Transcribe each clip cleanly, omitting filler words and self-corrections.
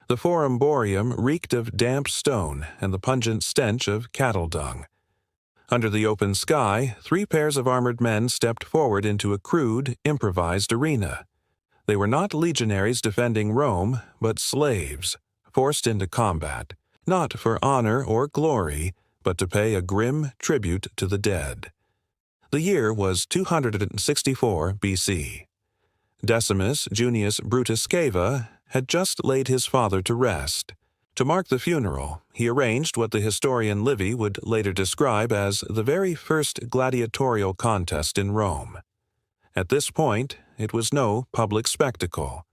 The forum Boarium reeked of damp stone and the pungent stench of cattle dung. Under the open sky, 3 pairs of armored men stepped forward into a crude, improvised arena. They were not legionaries defending Rome, but slaves, forced into combat, not for honor or glory, but to pay a grim tribute to the dead. The year was 264 BC. Decimus Junius Brutus Sceva had just laid his father to rest. To mark the funeral, he arranged what the historian Livy would later describe as the very first gladiatorial contest in Rome. At this point, it was no public spectacle.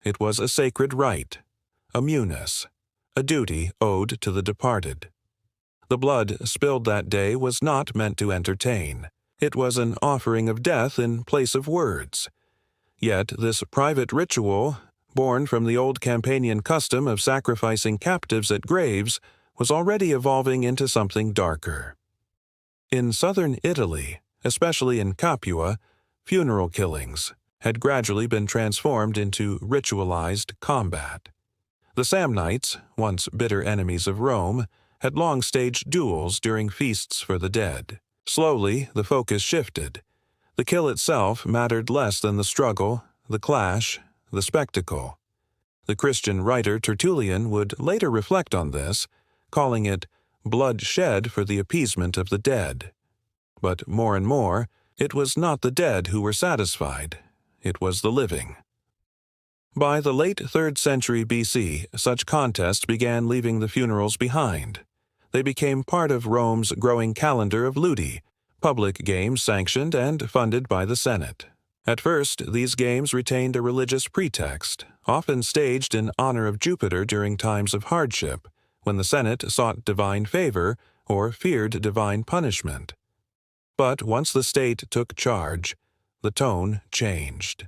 It was a sacred rite, a munus, a duty owed to the departed. The blood spilled that day was not meant to entertain. It was an offering of death in place of words. Yet this private ritual, born from the old Campanian custom of sacrificing captives at graves, was already evolving into something darker. In southern Italy, especially in Capua, funeral killings had gradually been transformed into ritualized combat. The Samnites, once bitter enemies of Rome, had long staged duels during feasts for the dead. Slowly, the focus shifted. The kill itself mattered less than the struggle, the clash, the spectacle. The Christian writer Tertullian would later reflect on this, calling it blood shed for the appeasement of the dead. But more and more, it was not the dead who were satisfied, it was the living. By the late 3rd century BC, such contests began leaving the funerals behind. They became part of Rome's growing calendar of ludi, public games sanctioned and funded by the Senate. At first, these games retained a religious pretext, often staged in honor of Jupiter during times of hardship, when the Senate sought divine favor or feared divine punishment. But once the state took charge, the tone changed.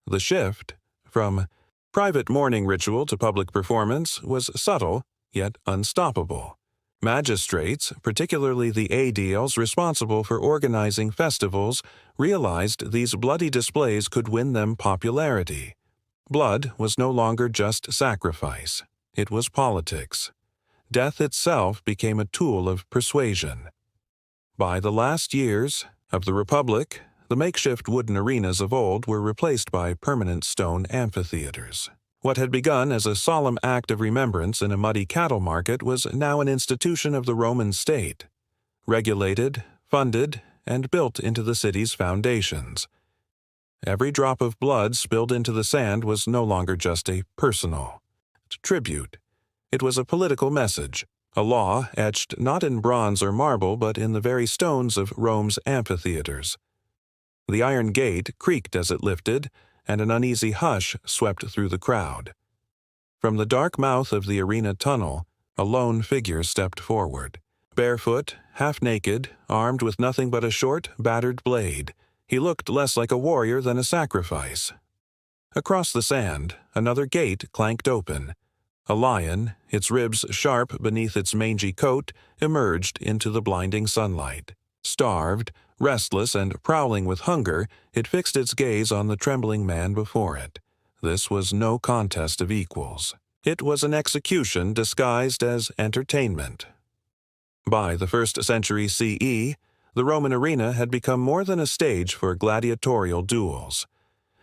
The shift, from private mourning ritual to public performance, was subtle, yet unstoppable. Magistrates, particularly the aediles responsible for organizing festivals, realized these bloody displays could win them popularity. Blood was no longer just sacrifice. It was politics. Death itself became a tool of persuasion. By the last years of the Republic, the makeshift wooden arenas of old were replaced by permanent stone amphitheaters. What had begun as a solemn act of remembrance in a muddy cattle market was now an institution of the Roman state, regulated, funded, and built into the city's foundations. Every drop of blood spilled into the sand was no longer just a personal tribute. It was a political message, a law etched not in bronze or marble but in the very stones of Rome's amphitheaters. The iron gate creaked as it lifted, and an uneasy hush swept through the crowd. From the dark mouth of the arena tunnel, a lone figure stepped forward. Barefoot, half-naked, armed with nothing but a short, battered blade, he looked less like a warrior than a sacrifice. Across the sand, another gate clanked open. A lion, its ribs sharp beneath its mangy coat, emerged into the blinding sunlight. Starved, restless, and prowling with hunger, it fixed its gaze on the trembling man before it. This was no contest of equals. It was an execution disguised as entertainment. By the 1st century CE, the Roman arena had become more than a stage for gladiatorial duels.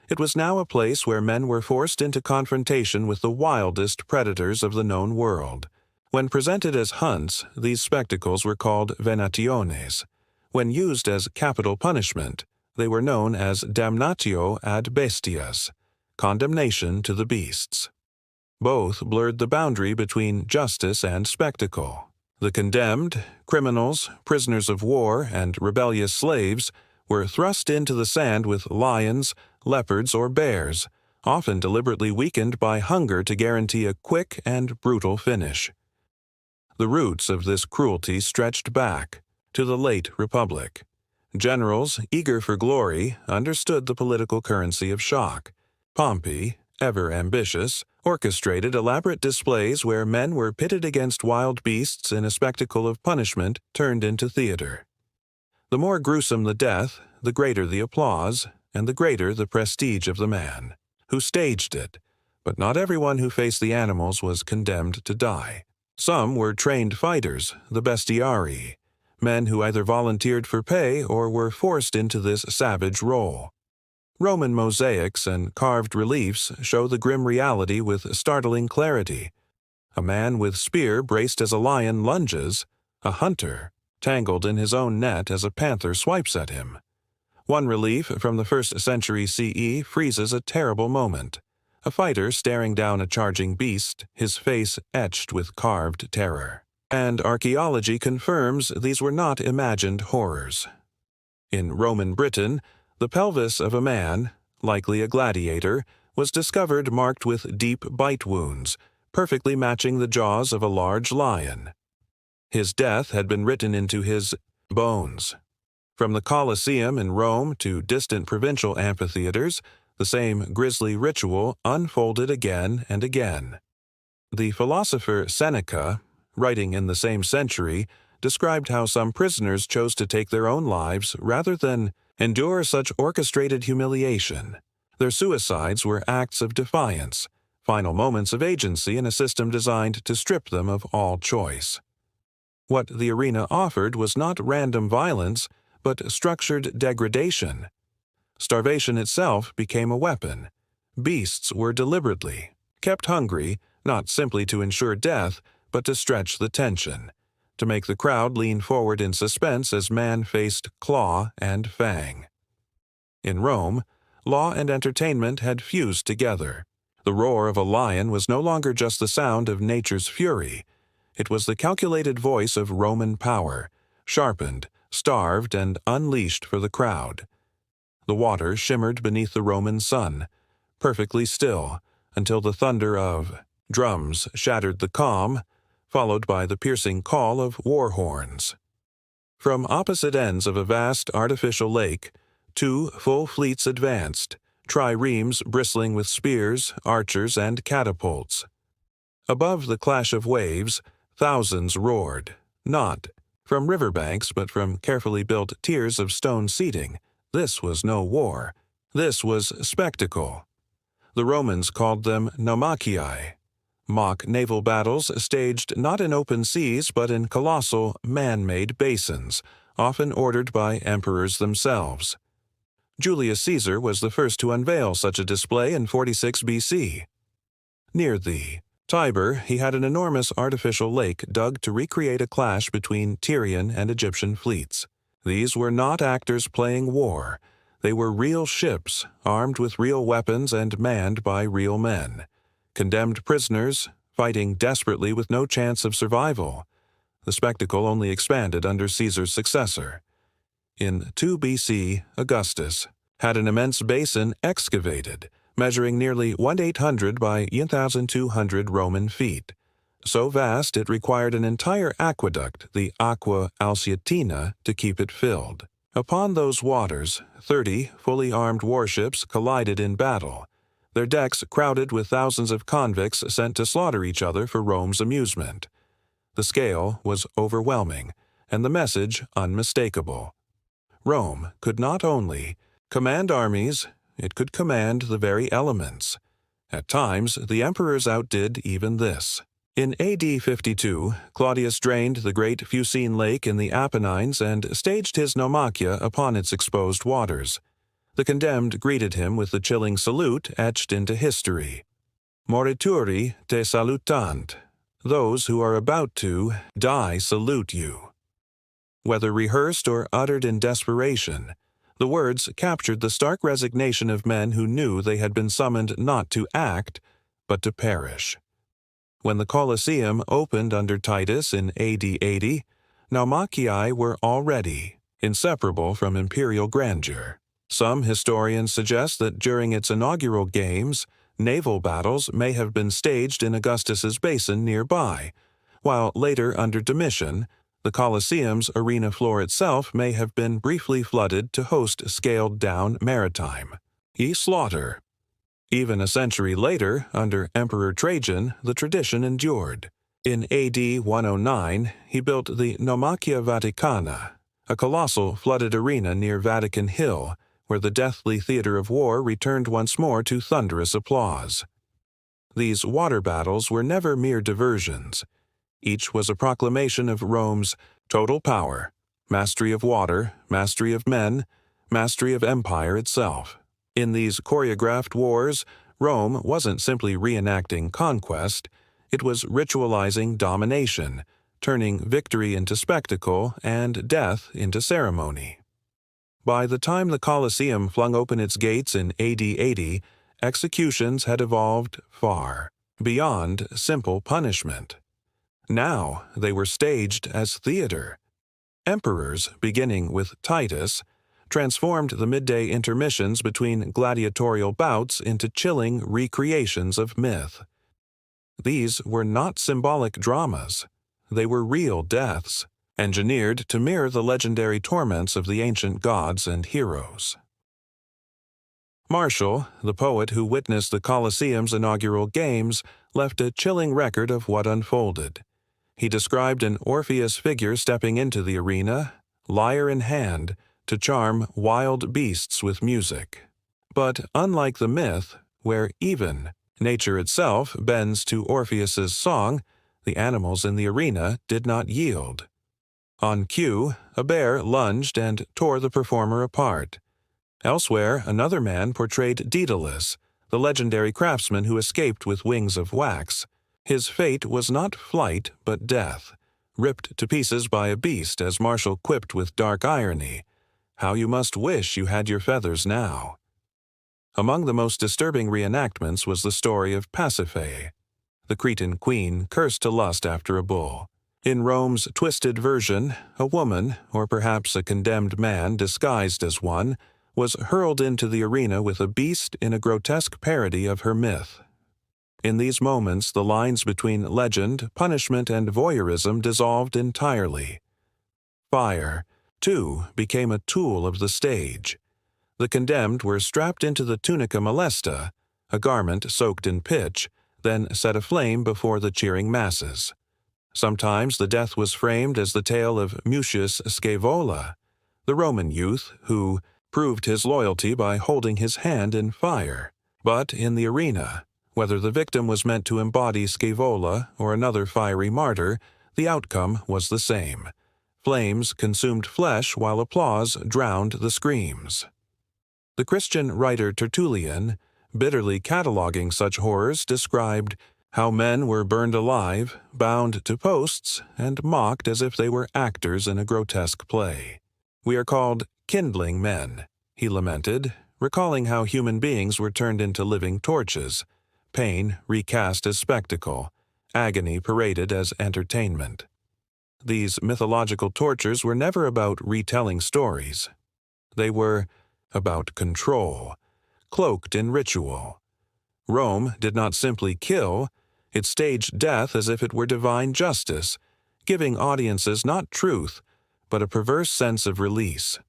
It was now a place where men were forced into confrontation with the wildest predators of the known world. When presented as hunts, these spectacles were called venationes. When used as capital punishment, they were known as damnatio ad bestias, condemnation to the beasts. Both blurred the boundary between justice and spectacle. The condemned, criminals, prisoners of war, and rebellious slaves were thrust into the sand with lions, leopards, or bears, often deliberately weakened by hunger to guarantee a quick and brutal finish. The roots of this cruelty stretched back to the late Republic. Generals, eager for glory, understood the political currency of shock. Pompey, ever ambitious, orchestrated elaborate displays where men were pitted against wild beasts in a spectacle of punishment turned into theater. The more gruesome the death, the greater the applause, and the greater the prestige of the man who staged it. But not everyone who faced the animals was condemned to die. Some were trained fighters, the bestiarii, men who either volunteered for pay or were forced into this savage role. Roman mosaics and carved reliefs show the grim reality with startling clarity. A man with spear braced as a lion lunges, a hunter tangled in his own net as a panther swipes at him. One relief from the 1st century CE freezes a terrible moment. A fighter staring down a charging beast, his face etched with carved terror. And archaeology confirms these were not imagined horrors. In Roman Britain, the pelvis of a man, likely a gladiator, was discovered marked with deep bite wounds, perfectly matching the jaws of a large lion. His death had been written into his bones. From the Colosseum in Rome to distant provincial amphitheaters, the same grisly ritual unfolded again and again. The philosopher Seneca, writing in the same century, described how some prisoners chose to take their own lives rather than endure such orchestrated humiliation. Their suicides were acts of defiance, final moments of agency in a system designed to strip them of all choice. What the arena offered was not random violence, but structured degradation. Starvation itself became a weapon. Beasts were deliberately kept hungry, not simply to ensure death, but to stretch the tension, to make the crowd lean forward in suspense as man faced claw and fang. In Rome, law and entertainment had fused together. The roar of a lion was no longer just the sound of nature's fury. It was the calculated voice of Roman power, sharpened, starved, and unleashed for the crowd. The water shimmered beneath the Roman sun, perfectly still, until the thunder of drums shattered the calm, followed by the piercing call of war horns. From opposite ends of a vast artificial lake, 2 full fleets advanced, triremes bristling with spears, archers, and catapults. Above the clash of waves, thousands roared, not from riverbanks but from carefully built tiers of stone seating. This was no war. This was spectacle. The Romans called them Naumachiae, mock naval battles staged not in open seas but in colossal, man-made basins, often ordered by emperors themselves. Julius Caesar was the first to unveil such a display in 46 BC. Near the Tiber, he had an enormous artificial lake dug to recreate a clash between Tyrian and Egyptian fleets. These were not actors playing war. They were real ships, armed with real weapons and manned by real men. Condemned prisoners, fighting desperately with no chance of survival. The spectacle only expanded under Caesar's successor. In 2 BC, Augustus had an immense basin excavated, measuring nearly 1,800 by 1,200 Roman feet. So vast it required an entire aqueduct, the Aqua Alsietina, to keep it filled. Upon those waters, 30 fully armed warships collided in battle, their decks crowded with thousands of convicts sent to slaughter each other for Rome's amusement. The scale was overwhelming, and the message unmistakable. Rome could not only command armies, it could command the very elements. At times, the emperors outdid even this. In AD 52, Claudius drained the great Fucine Lake in the Apennines and staged his Naumachiae upon its exposed waters. The condemned greeted him with the chilling salute etched into history. Morituri te salutant. Those who are about to die salute you. Whether rehearsed or uttered in desperation, the words captured the stark resignation of men who knew they had been summoned not to act, but to perish. When the Colosseum opened under Titus in AD 80, Naumachiae were already inseparable from imperial grandeur. Some historians suggest that during its inaugural games, naval battles may have been staged in Augustus's basin nearby, while later under Domitian, the Colosseum's arena floor itself may have been briefly flooded to host scaled-down maritime slaughter. Even a century later, under Emperor Trajan, the tradition endured. In AD 109, he built the Naumachiae Vaticana, a colossal flooded arena near Vatican Hill, where the deathly theater of war returned once more to thunderous applause. These water battles were never mere diversions. Each was a proclamation of Rome's total power, mastery of water, mastery of men, mastery of empire itself. In these choreographed wars, Rome wasn't simply reenacting conquest, it was ritualizing domination, turning victory into spectacle and death into ceremony. By the time the Colosseum flung open its gates in AD 80, executions had evolved far beyond simple punishment. Now they were staged as theater. Emperors, beginning with Titus, transformed the midday intermissions between gladiatorial bouts into chilling recreations of myth. These were not symbolic dramas. They were real deaths, engineered to mirror the legendary torments of the ancient gods and heroes. Martial, the poet who witnessed the Colosseum's inaugural games, left a chilling record of what unfolded. He described an Orpheus figure stepping into the arena, lyre in hand, to charm wild beasts with music. But unlike the myth, where even nature itself bends to Orpheus's song, the animals in the arena did not yield. On cue, a bear lunged and tore the performer apart. Elsewhere, another man portrayed Daedalus, the legendary craftsman who escaped with wings of wax. His fate was not flight but death, ripped to pieces by a beast as Martial quipped with dark irony, "How you must wish you had your feathers now." Among the most disturbing reenactments was the story of Pasiphaë, the Cretan queen cursed to lust after a bull. In Rome's twisted version, a woman, or perhaps a condemned man disguised as one, was hurled into the arena with a beast in a grotesque parody of her myth. In these moments, the lines between legend, punishment, and voyeurism dissolved entirely. Fire, too, became a tool of the stage. The condemned were strapped into the tunica molesta, a garment soaked in pitch, then set aflame before the cheering masses. Sometimes the death was framed as the tale of Mutius Scaevola, the Roman youth who proved his loyalty by holding his hand in fire. But in the arena, whether the victim was meant to embody Scaevola or another fiery martyr, the outcome was the same. Flames consumed flesh while applause drowned the screams. The Christian writer Tertullian, bitterly cataloging such horrors, described how men were burned alive, bound to posts, and mocked as if they were actors in a grotesque play. "We are called kindling men," he lamented, recalling how human beings were turned into living torches, pain recast as spectacle, agony paraded as entertainment. These mythological tortures were never about retelling stories. They were about control, cloaked in ritual. Rome did not simply kill, it staged death as if it were divine justice, giving audiences not truth, but a perverse sense of release.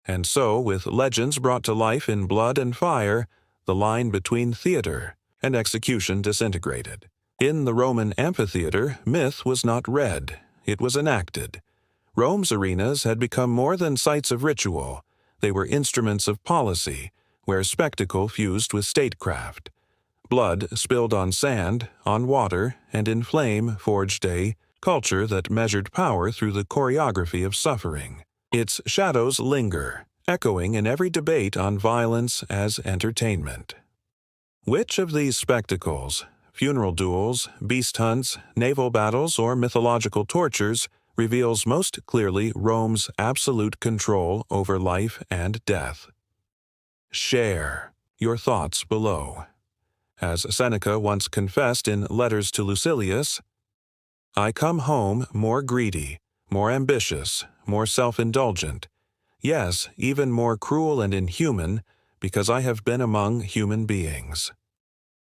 And so, with legends brought to life in blood and fire, the line between theater and execution disintegrated. In the Roman amphitheater, myth was not read, it was enacted. Rome's arenas had become more than sites of ritual. They were instruments of policy, where spectacle fused with statecraft. Blood spilled on sand, on water, and in flame forged a culture that measured power through the choreography of suffering. Its shadows linger, echoing in every debate on violence as entertainment. Which of these spectacles, funeral duels, beast hunts, naval battles, or mythological tortures, reveals most clearly Rome's absolute control over life and death? Share your thoughts below. As Seneca once confessed in Letters to Lucilius, "I come home more greedy, more ambitious, more self-indulgent, yes, even more cruel and inhuman, because I have been among human beings."